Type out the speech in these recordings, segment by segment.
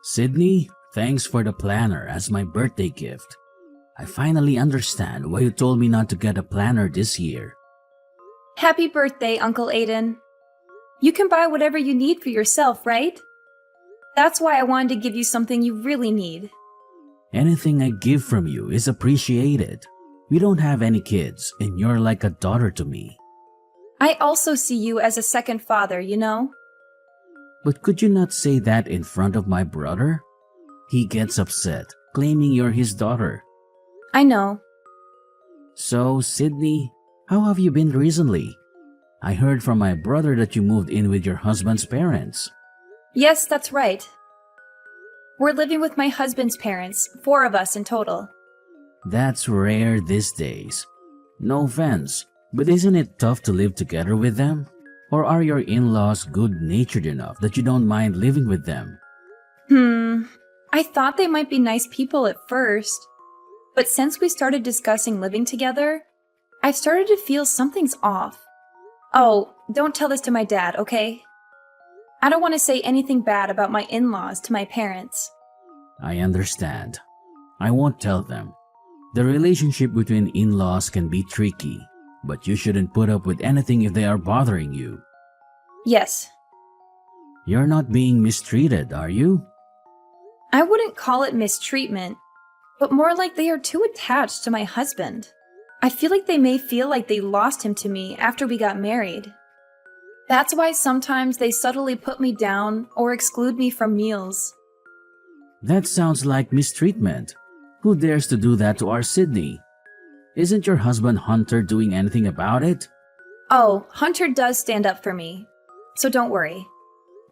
Sydney, thanks for the planner as my birthday gift. I finally understand why you told me not to get a planner this year. Happy birthday, Uncle Aiden. You can buy whatever you need for yourself, right? That's why I wanted to give you something you really need. Anything I give from you is appreciated. We don't have any kids, and you're like a daughter to me. I also see you as a second father, you know? But could you not say that in front of my brother? He gets upset, claiming you're his daughter. I know. So, Sydney, how have you been recently? I heard from my brother that you moved in with your husband's parents. Yes, that's right. We're living with my husband's parents, 4 of us in total. That's rare these days. No offense, but isn't it tough to live together with them? Or are your in-laws good-natured enough that you don't mind living with them? I thought they might be nice people at first. But since we started discussing living together, I've started to feel something's off. Oh, don't tell this to my dad, okay? I don't want to say anything bad about my in-laws to my parents. I understand. I won't tell them. The relationship between in-laws can be tricky, but you shouldn't put up with anything if they are bothering you. Yes. You're not being mistreated, are you? I wouldn't call it mistreatment, but more like they are too attached to my husband. I feel like they may feel like they lost him to me after we got married. That's why sometimes they subtly put me down or exclude me from meals. That sounds like mistreatment. Who dares to do that to our Sydney? Isn't your husband Hunter doing anything about it? Oh, Hunter does stand up for me, so don't worry.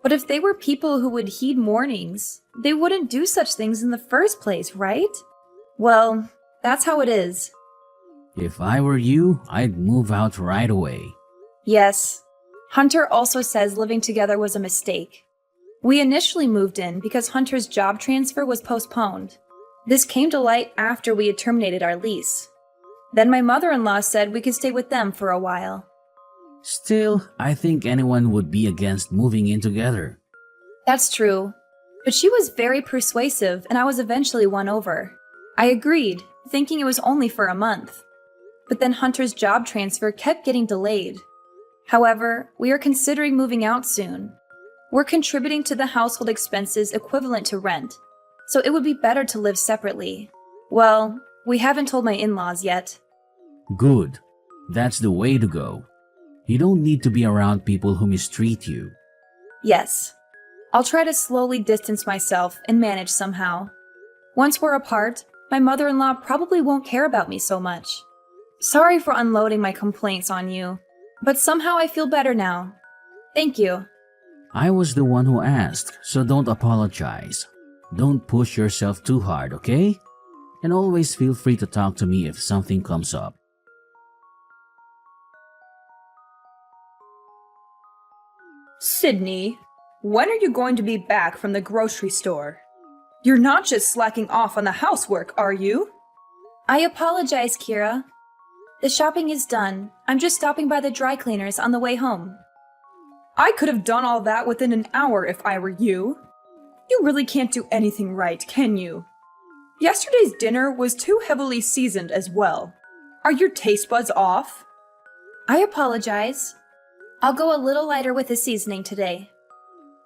But if they were people who would heed warnings, they wouldn't do such things in the first place, right? Well, that's how it is. If I were you, I'd move out right away. Yes. Hunter also says living together was a mistake. We initially moved in because Hunter's job transfer was postponed. This came to light after we had terminated our lease. Then my mother-in-law said we could stay with them for a while. Still, I think anyone would be against moving in together. That's true. But she was very persuasive and I was eventually won over. I agreed, thinking it was only for a month. But then Hunter's job transfer kept getting delayed. However, we are considering moving out soon. We're contributing to the household expenses equivalent to rent, so it would be better to live separately. Well, we haven't told my in-laws yet. Good. That's the way to go. You don't need to be around people who mistreat you. Yes. I'll try to slowly distance myself and manage somehow. Once we're apart, my mother-in-law probably won't care about me so much. Sorry for unloading my complaints on you, but somehow I feel better now. Thank you. I was the one who asked, so don't apologize. Don't push yourself too hard, okay? And always feel free to talk to me if something comes up. Sydney, when are you going to be back from the grocery store? You're not just slacking off on the housework, are you? I apologize, Kira. The shopping is done. I'm just stopping by the dry cleaners on the way home. I could have done all that within an hour if I were you. You really can't do anything right, can you? Yesterday's dinner was too heavily seasoned as well. Are your taste buds off? I apologize. I'll go a little lighter with the seasoning today.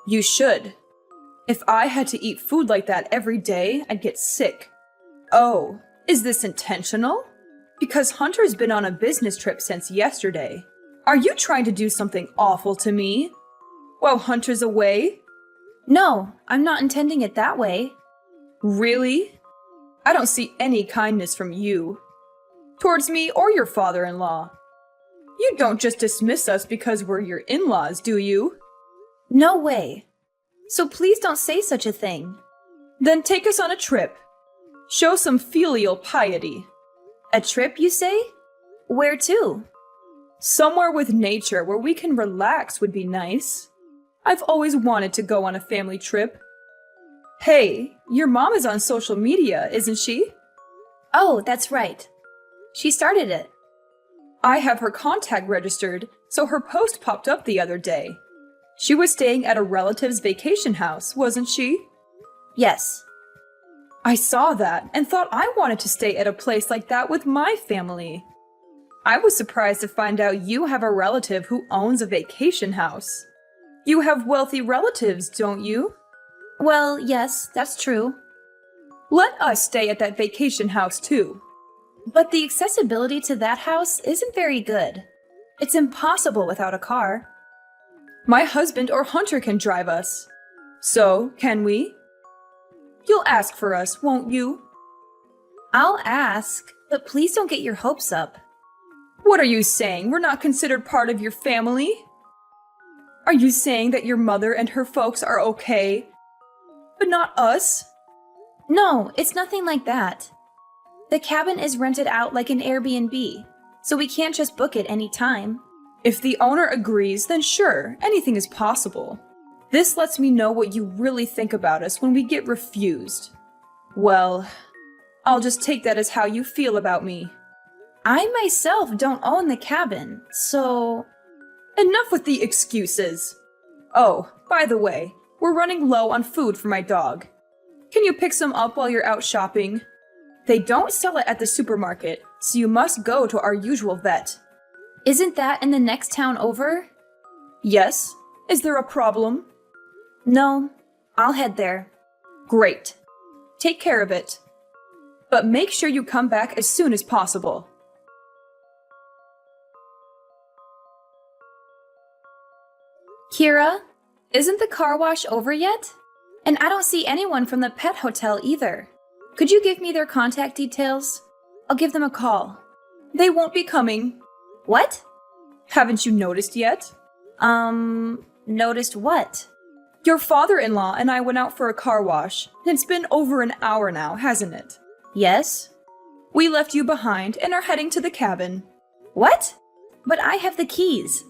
You should. If I had to eat food like that every day, I'd get sick. Oh, is this intentional? Because Hunter's been on a business trip since yesterday. Are you trying to do something awful to me? While Hunter's away? No, I'm not intending it that way. Really? I don't see any kindness from you. Towards me or your father-in-law. You don't just dismiss us because we're your in-laws, do you? No way. So please don't say such a thing. Then take us on a trip. Show some filial piety. A trip, you say? Where to? Somewhere with nature where we can relax would be nice. I've always wanted to go on a family trip. Hey, your mom is on social media, isn't she? Oh, that's right. She started it. I have her contact registered, so her post popped up the other day. She was staying at a relative's vacation house, wasn't she? Yes. I saw that and thought I wanted to stay at a place like that with my family. I was surprised to find out you have a relative who owns a vacation house. You have wealthy relatives, don't you? Well, yes, that's true. Let us stay at that vacation house too. But the accessibility to that house isn't very good. It's impossible without a car. My husband or Hunter can drive us. So, can we? You'll ask for us, won't you? I'll ask, but please don't get your hopes up. What are you saying? We're not considered part of your family? Are you saying that your mother and her folks are okay, but not us? No, it's nothing like that. The cabin is rented out like an Airbnb, so we can't just book it any time. If the owner agrees, then sure, anything is possible. This lets me know what you really think about us when we get refused. Well, I'll just take that as how you feel about me. I myself don't own the cabin, so... Enough with the excuses. Oh, by the way, we're running low on food for my dog. Can you pick some up while you're out shopping? They don't sell it at the supermarket, so you must go to our usual vet. Isn't that in the next town over? Yes? Is there a problem? No, I'll head there. Great. Take care of it. But make sure you come back as soon as possible. Kira, isn't the car wash over yet? And I don't see anyone from the pet hotel either. Could you give me their contact details? I'll give them a call. They won't be coming. What? Haven't you noticed yet? Noticed what? Your father-in-law and I went out for a car wash. It's been over an hour now, hasn't it? Yes. We left you behind and are heading to the cabin. What? But I have the keys.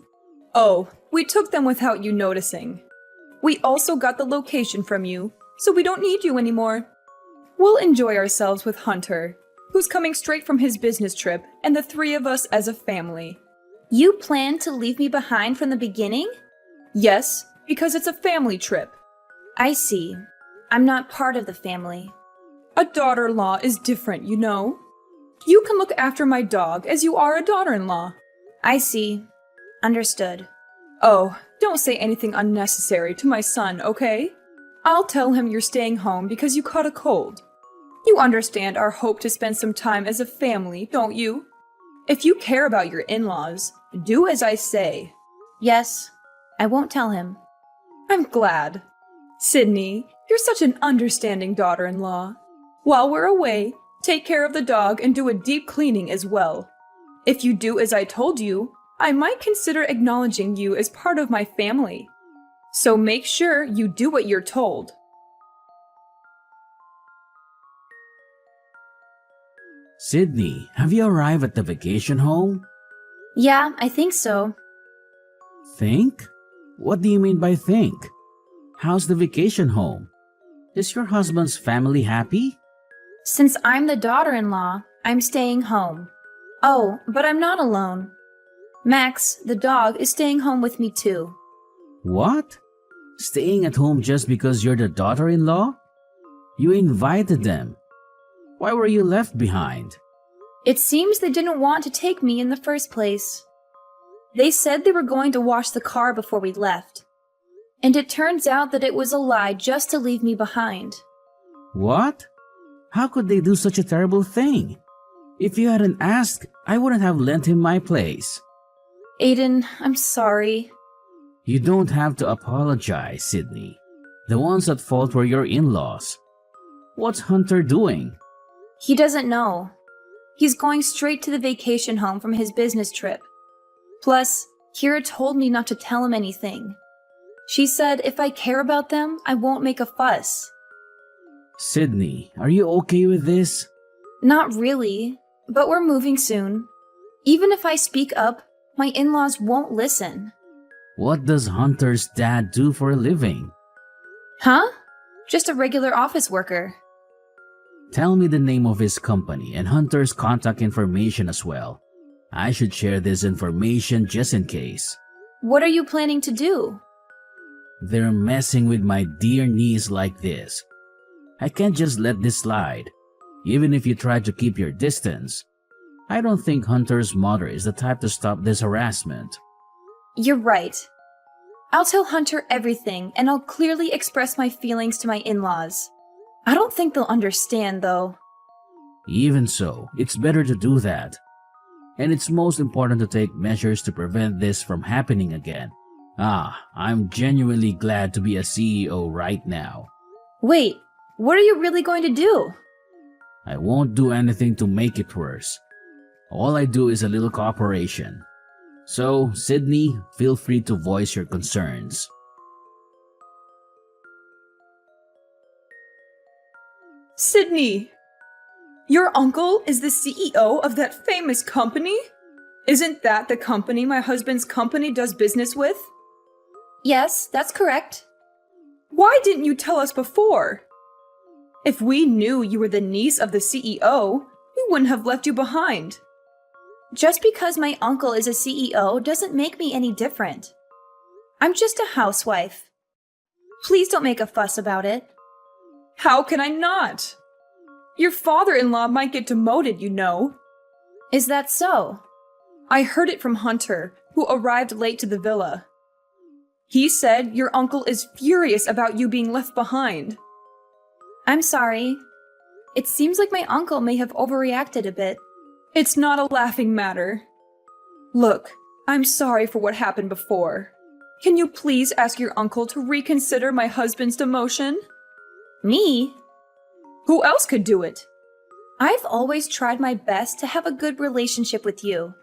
Oh, we took them without you noticing. We also got the location from you, so we don't need you anymore. We'll enjoy ourselves with Hunter, who's coming straight from his business trip, and the three of us as a family. You planned to leave me behind from the beginning? Yes, because it's a family trip. I see. I'm not part of the family. A daughter-in-law is different, you know. You can look after my dog as you are a daughter-in-law. I see. Understood. Oh, don't say anything unnecessary to my son, okay? I'll tell him you're staying home because you caught a cold. You understand our hope to spend some time as a family, don't you? If you care about your in-laws, do as I say. Yes, I won't tell him. I'm glad. Sydney, you're such an understanding daughter-in-law. While we're away, take care of the dog and do a deep cleaning as well. If you do as I told you, I might consider acknowledging you as part of my family. So make sure you do what you're told. Sydney, have you arrived at the vacation home? Yeah, I think so. Think? What do you mean by think? How's the vacation home? Is your husband's family happy? Since I'm the daughter-in-law, I'm staying home. Oh, but I'm not alone. Max, the dog, is staying home with me too. What? Staying at home just because you're the daughter-in-law? You invited them. Why were you left behind? It seems they didn't want to take me in the first place. They said they were going to wash the car before we left. And it turns out that it was a lie just to leave me behind. What? How could they do such a terrible thing? If you hadn't asked, I wouldn't have lent him my place. Aiden, I'm sorry. You don't have to apologize, Sydney. The ones at fault were your in-laws. What's Hunter doing? He doesn't know. He's going straight to the vacation home from his business trip. Plus, Kira told me not to tell him anything. She said if I care about them, I won't make a fuss. Sydney, are you okay with this? Not really, but we're moving soon. Even if I speak up, my in-laws won't listen. What does Hunter's dad do for a living? Huh? Just a regular office worker. Tell me the name of his company and Hunter's contact information as well. I should share this information just in case. What are you planning to do? They're messing with my dear niece like this. I can't just let this slide. Even if you try to keep your distance, I don't think Hunter's mother is the type to stop this harassment. You're right. I'll tell Hunter everything, and I'll clearly express my feelings to my in-laws. I don't think they'll understand, though. Even so, it's better to do that. And it's most important to take measures to prevent this from happening again. I'm genuinely glad to be a CEO right now. Wait, what are you really going to do? I won't do anything to make it worse. All I do is a little cooperation. So, Sydney, feel free to voice your concerns. Sydney! Your uncle is the CEO of that famous company? Isn't that the company my husband's company does business with? Yes, that's correct. Why didn't you tell us before? If we knew you were the niece of the CEO, we wouldn't have left you behind. Just because my uncle is a CEO doesn't make me any different. I'm just a housewife. Please don't make a fuss about it. How can I not? Your father-in-law might get demoted, you know. Is that so? I heard it from Hunter, who arrived late to the villa. He said your uncle is furious about you being left behind. I'm sorry. It seems like my uncle may have overreacted a bit. It's not a laughing matter. Look, I'm sorry for what happened before. Can you please ask your uncle to reconsider my husband's demotion? Me? Who else could do it? I've always tried my best to have a good relationship with you.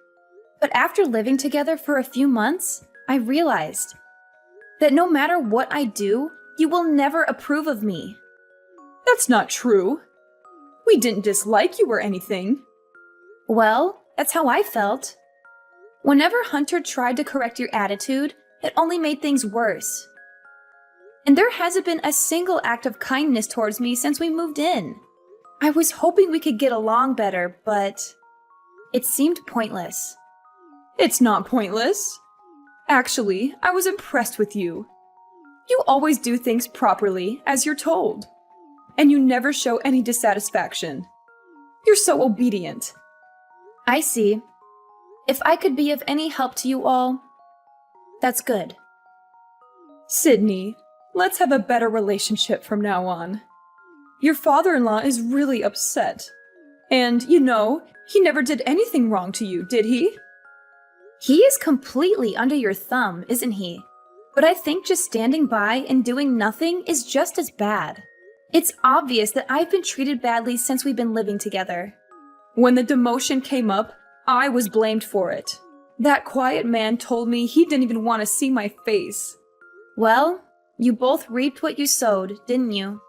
But after living together for a few months, I realized that no matter what I do, you will never approve of me. That's not true. We didn't dislike you or anything. Well, that's how I felt. Whenever Hunter tried to correct your attitude, it only made things worse. And there hasn't been a single act of kindness towards me since we moved in. I was hoping we could get along better, but it seemed pointless. It's not pointless. Actually, I was impressed with you. You always do things properly, as you're told. And you never show any dissatisfaction. You're so obedient. I see. If I could be of any help to you all, that's good. Sydney, let's have a better relationship from now on. Your father-in-law is really upset. And, you know, he never did anything wrong to you, did he? He is completely under your thumb, isn't he? But I think just standing by and doing nothing is just as bad. It's obvious that I've been treated badly since we've been living together. When the demotion came up, I was blamed for it. That quiet man told me he didn't even want to see my face. Well, you both reaped what you sowed, didn't you?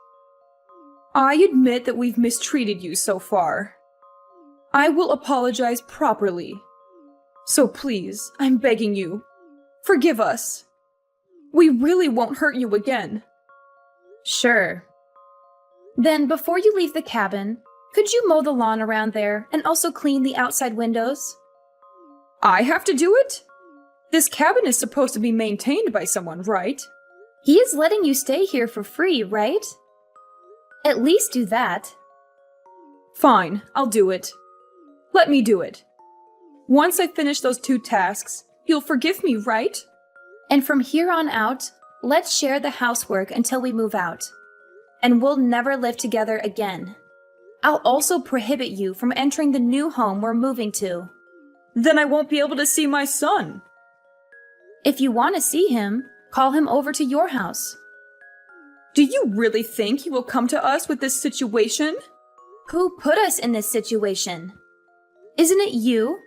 I admit that we've mistreated you so far. I will apologize properly. So please, I'm begging you, forgive us. We really won't hurt you again. Sure. Then before you leave the cabin, could you mow the lawn around there and also clean the outside windows? I have to do it? This cabin is supposed to be maintained by someone, right? He is letting you stay here for free, right? At least do that. Fine, I'll do it. Let me do it. Once I finish those 2 tasks, you'll forgive me, right? And from here on out, let's share the housework until we move out. And we'll never live together again. I'll also prohibit you from entering the new home we're moving to. Then I won't be able to see my son. If you want to see him, call him over to your house. Do you really think he will come to us with this situation? Who put us in this situation? Isn't it you?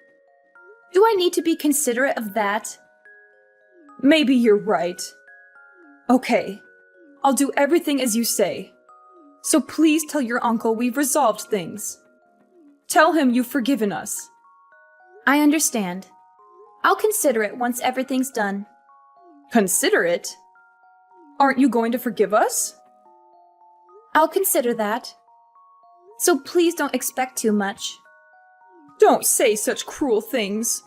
Do I need to be considerate of that? Maybe you're right. Okay, I'll do everything as you say. So please tell your uncle we've resolved things. Tell him you've forgiven us. I understand. I'll consider it once everything's done. Consider it? Aren't you going to forgive us? I'll consider that. So please don't expect too much. Don't say such cruel things.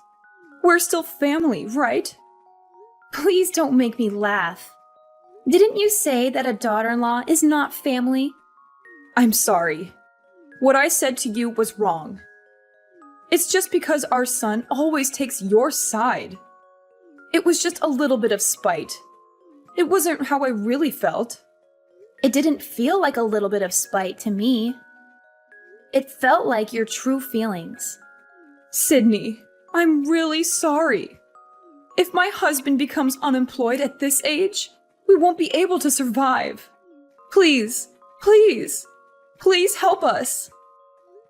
We're still family, right? Please don't make me laugh. Didn't you say that a daughter-in-law is not family? I'm sorry. What I said to you was wrong. It's just because our son always takes your side. It was just a little bit of spite. It wasn't how I really felt. It didn't feel like a little bit of spite to me. It felt like your true feelings. Sydney, I'm really sorry. If my husband becomes unemployed at this age, we won't be able to survive. Please, please, please help us.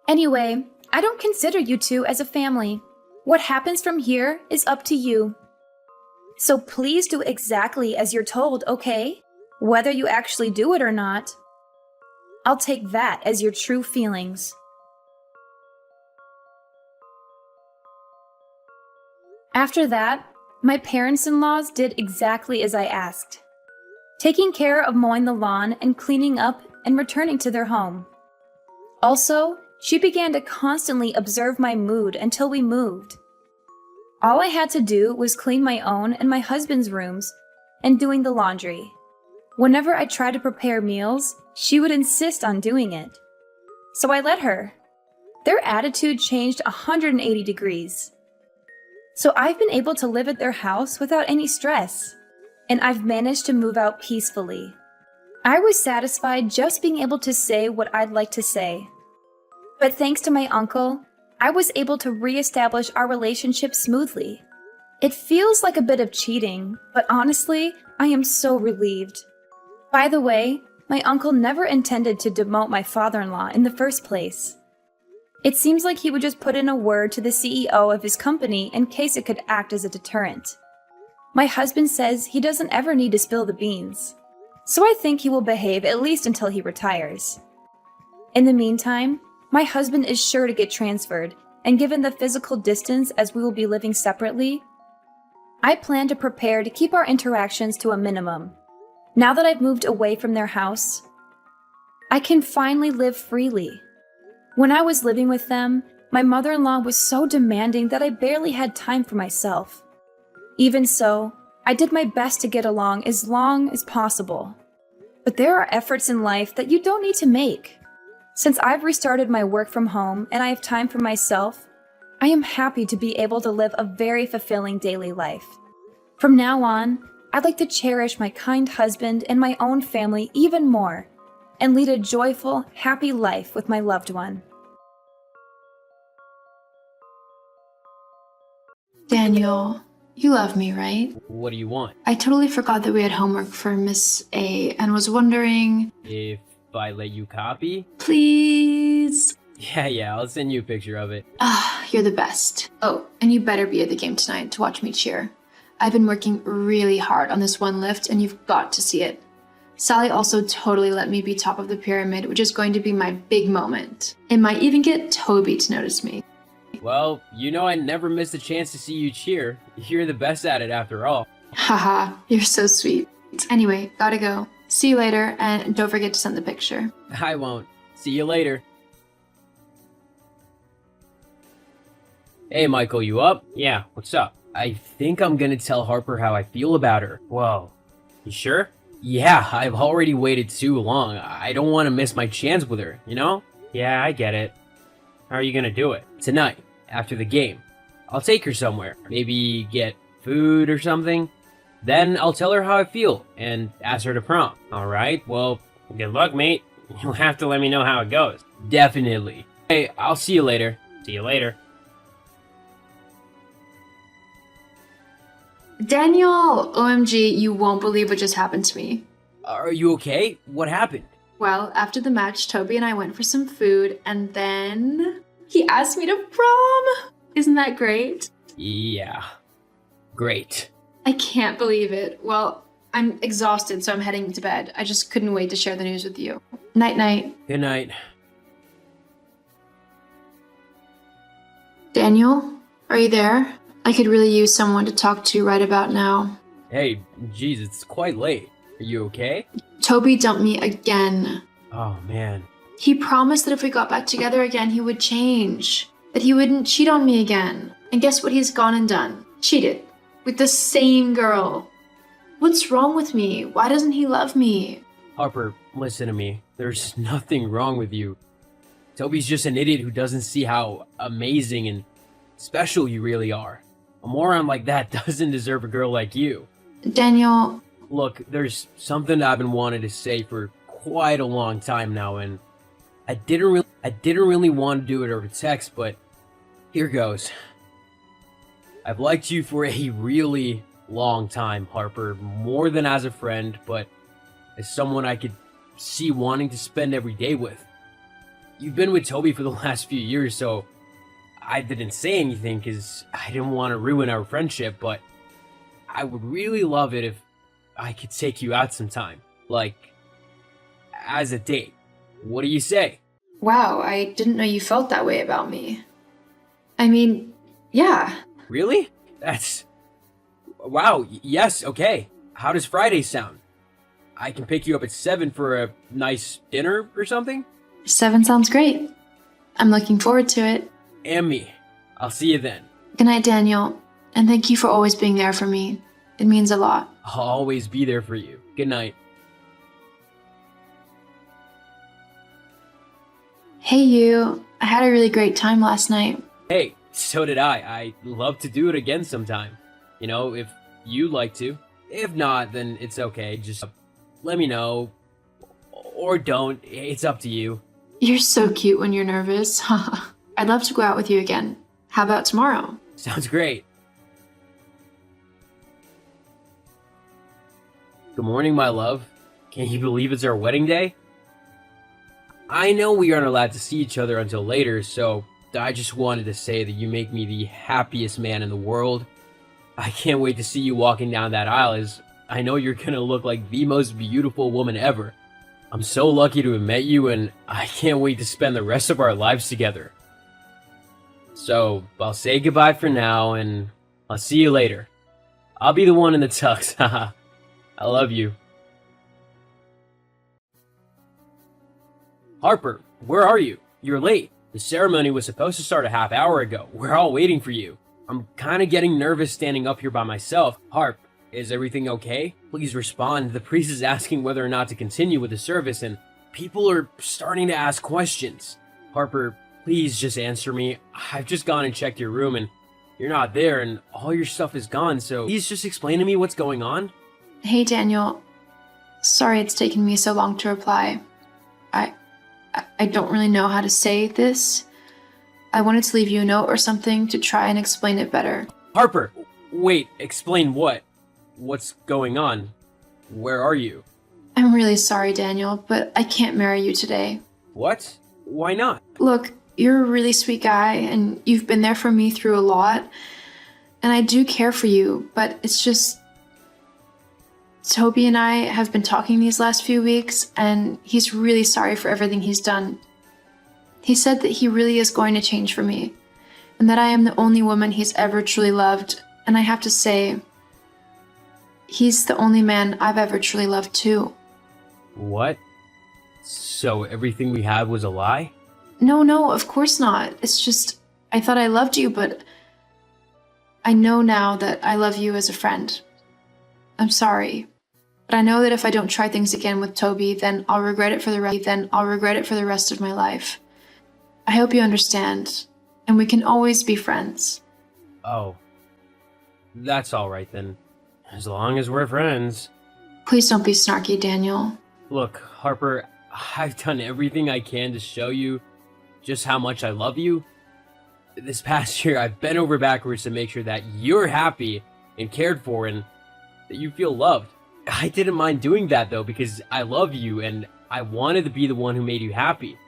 Anyway, I don't consider you two as a family. What happens from here is up to you. So please do exactly as you're told, okay? Whether you actually do it or not. I'll take that as your true feelings. After that, my parents-in-laws did exactly as I asked, taking care of mowing the lawn and cleaning up and returning to their home. Also, she began to constantly observe my mood until we moved. All I had to do was clean my own and my husband's rooms and doing the laundry. Whenever I tried to prepare meals, she would insist on doing it. So I let her. Their attitude changed 180 degrees. So I've been able to live at their house without any stress, and I've managed to move out peacefully. I was satisfied just being able to say what I'd like to say. But thanks to my uncle, I was able to reestablish our relationship smoothly. It feels like a bit of cheating, but honestly, I am so relieved. By the way, my uncle never intended to demote my father-in-law in the first place. It seems like he would just put in a word to the CEO of his company in case it could act as a deterrent. My husband says he doesn't ever need to spill the beans, so I think he will behave at least until he retires. In the meantime, my husband is sure to get transferred, and given the physical distance as we will be living separately, I plan to prepare to keep our interactions to a minimum. Now that I've moved away from their house, I can finally live freely. When I was living with them, my mother-in-law was so demanding that I barely had time for myself. Even so, I did my best to get along as long as possible. But there are efforts in life that you don't need to make. Since I've restarted my work from home and I have time for myself, I am happy to be able to live a very fulfilling daily life. From now on, I'd like to cherish my kind husband and my own family even more, and lead a joyful, happy life with my loved one. Daniel, you love me, right? What do you want? I totally forgot that we had homework for Miss A and was wondering... If I let you copy? Please? Yeah, I'll send you a picture of it. You're the best. Oh, and you better be at the game tonight to watch me cheer. I've been working really hard on this one lift and you've got to see it. Sally also totally let me be top of the pyramid, which is going to be my big moment. It might even get Toby to notice me. Well, you know I never miss a chance to see you cheer. You're the best at it after all. Haha, you're so sweet. Anyway, gotta go. See you later, and don't forget to send the picture. I won't. See you later. Hey, Michael, you up? Yeah, what's up? I think I'm gonna tell Harper how I feel about her. Whoa. You sure? Yeah, I've already waited too long. I don't want to miss my chance with her, you know? Yeah, I get it. How are you gonna do it? Tonight, after the game. I'll take her somewhere. Maybe get food or something. Then I'll tell her how I feel and ask her to prom. Alright, well, good luck, mate. You'll have to let me know how it goes. Definitely. Hey, I'll see you later. See you later. Daniel! OMG, you won't believe what just happened to me. Are you okay? What happened? Well, after the match, Toby and I went for some food, and then he asked me to prom! Isn't that great? Yeah. Great. I can't believe it. Well, I'm exhausted, so I'm heading to bed. I just couldn't wait to share the news with you. Night-night. Good night. Daniel, are you there? I could really use someone to talk to right about now. Hey, geez, it's quite late. Are you okay? Toby dumped me again. Oh, man. He promised that if we got back together again, he would change. That he wouldn't cheat on me again. And guess what he's gone and done? Cheated. With the same girl. What's wrong with me? Why doesn't he love me? Harper, listen to me. There's nothing wrong with you. Toby's just an idiot who doesn't see how amazing and special you really are. A moron like that doesn't deserve a girl like you. Daniel, Look, there's something I've been wanting to say for quite a long time now, and I didn't really want to do it over text, but here goes. I've liked you for a really long time, Harper, more than as a friend, but as someone I could see wanting to spend every day with. You've been with Toby for the last few years, so I didn't say anything because I didn't want to ruin our friendship, but I would really love it if I could take you out sometime. Like, as a date. What do you say? wow, I didn't know you felt that way about me. I mean, yeah. Really? Wow, yes, okay. How does Friday sound? I can pick you up at 7 for a nice dinner or something? 7 sounds great. I'm looking forward to it. And me. I'll see you then. Good night, Daniel. And thank you for always being there for me. It means a lot. I'll always be there for you. Good night. Hey, you. I had a really great time last night. Hey, so did I. I'd love to do it again sometime. You know, if you'd like to. If not, then it's okay. Just let me know. Or don't. It's up to you. You're so cute when you're nervous. I'd love to go out with you again. How about tomorrow? Sounds great. Good morning, my love. Can you believe it's our wedding day? I know we aren't allowed to see each other until later, so I just wanted to say that you make me the happiest man in the world. I can't wait to see you walking down that aisle, as I know you're gonna look like the most beautiful woman ever. I'm so lucky to have met you, and I can't wait to spend the rest of our lives together. So, I'll say goodbye for now, and I'll see you later. I'll be the one in the tux, haha. I love you. Harper, where are you? You're late. The ceremony was supposed to start a half hour ago. We're all waiting for you. I'm kinda getting nervous standing up here by myself. Harp, is everything okay? Please respond. The priest is asking whether or not to continue with the service, and people are starting to ask questions. Harper, please just answer me. I've just gone and checked your room, and you're not there, and all your stuff is gone, so please just explain to me what's going on. Hey, Daniel. Sorry it's taken me so long to reply. I don't really know how to say this. I wanted to leave you a note or something to try and explain it better. Harper! Wait, explain what? What's going on? Where are you? I'm really sorry, Daniel, but I can't marry you today. What? Why not? Look, you're a really sweet guy, and you've been there for me through a lot, and I do care for you, but it's just... Toby and I have been talking these last few weeks, and he's really sorry for everything he's done. He said that he really is going to change for me, and that I am the only woman he's ever truly loved, and I have to say, he's the only man I've ever truly loved too. What? So everything we had was a lie? No, of course not. It's just, I thought I loved you, but I know now that I love you as a friend. I'm sorry. But I know that if I don't try things again with Toby, then I'll regret it for the rest of my life. I hope you understand, and we can always be friends. Oh. That's alright then. As long as we're friends. Please don't be snarky, Daniel. Look, Harper, I've done everything I can to show you just how much I love you. This past year, I've bent over backwards to make sure that you're happy and cared for and that you feel loved. I didn't mind doing that though because I love you and I wanted to be the one who made you happy.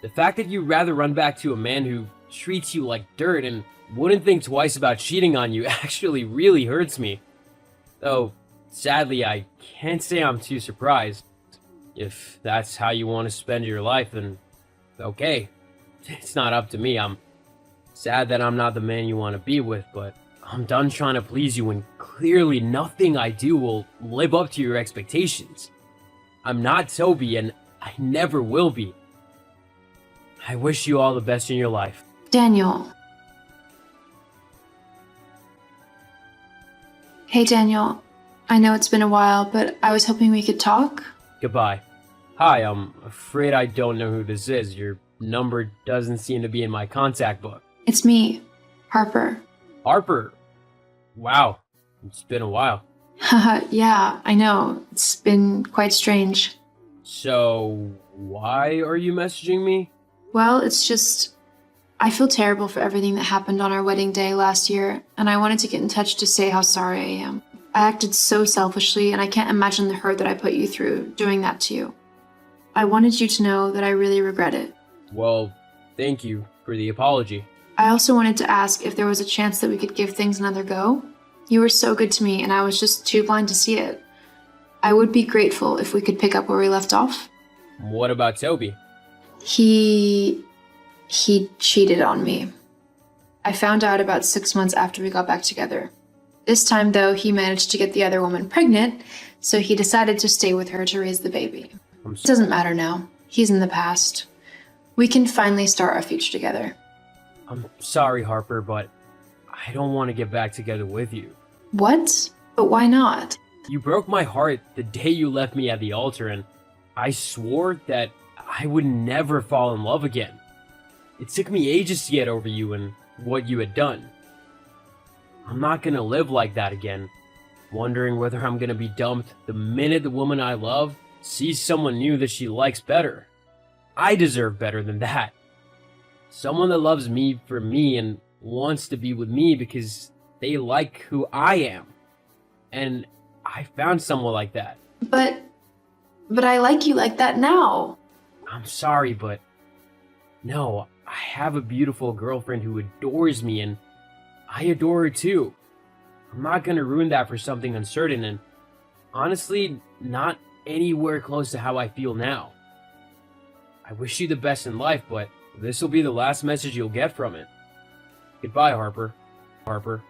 The fact that you'd rather run back to a man who treats you like dirt and wouldn't think twice about cheating on you actually really hurts me. Though, sadly, I can't say I'm too surprised. If that's how you want to spend your life, then okay. It's not up to me. I'm sad that I'm not the man you want to be with, but I'm done trying to please you when clearly nothing I do will live up to your expectations. I'm not Toby and I never will be. I wish you all the best in your life. Daniel. Hey, Daniel. I know it's been a while, but I was hoping we could talk. Goodbye. Hi, I'm afraid I don't know who this is. Your number doesn't seem to be in my contact book. It's me, Harper. Harper. Wow, it's been a while. Haha, yeah, I know. It's been quite strange. So, why are you messaging me? Well, it's just. I feel terrible for everything that happened on our wedding day last year, and I wanted to get in touch to say how sorry I am. I acted so selfishly, and I can't imagine the hurt that I put you through doing that to you. I wanted you to know that I really regret it. Well, thank you for the apology. I also wanted to ask if there was a chance that we could give things another go. You were so good to me, and I was just too blind to see it. I would be grateful if we could pick up where we left off. What about Toby? He cheated on me. I found out about 6 months after we got back together. This time, though, he managed to get the other woman pregnant, so he decided to stay with her to raise the baby. It doesn't matter now. He's in the past. We can finally start our future together. I'm sorry, Harper, but I don't want to get back together with you. What? But why not? You broke my heart the day you left me at the altar, and I swore that I would never fall in love again. It took me ages to get over you and what you had done. I'm not gonna live like that again, wondering whether I'm gonna be dumped the minute the woman I love sees someone new that she likes better. I deserve better than that. Someone that loves me for me and wants to be with me because they like who I am. And I found someone like that. But I like you like that now. I'm sorry, but no, I have a beautiful girlfriend who adores me and I adore her too. I'm not gonna ruin that for something uncertain and honestly, not anywhere close to how I feel now. I wish you the best in life, but this will be the last message you'll get from it. Goodbye, Harper. Harper.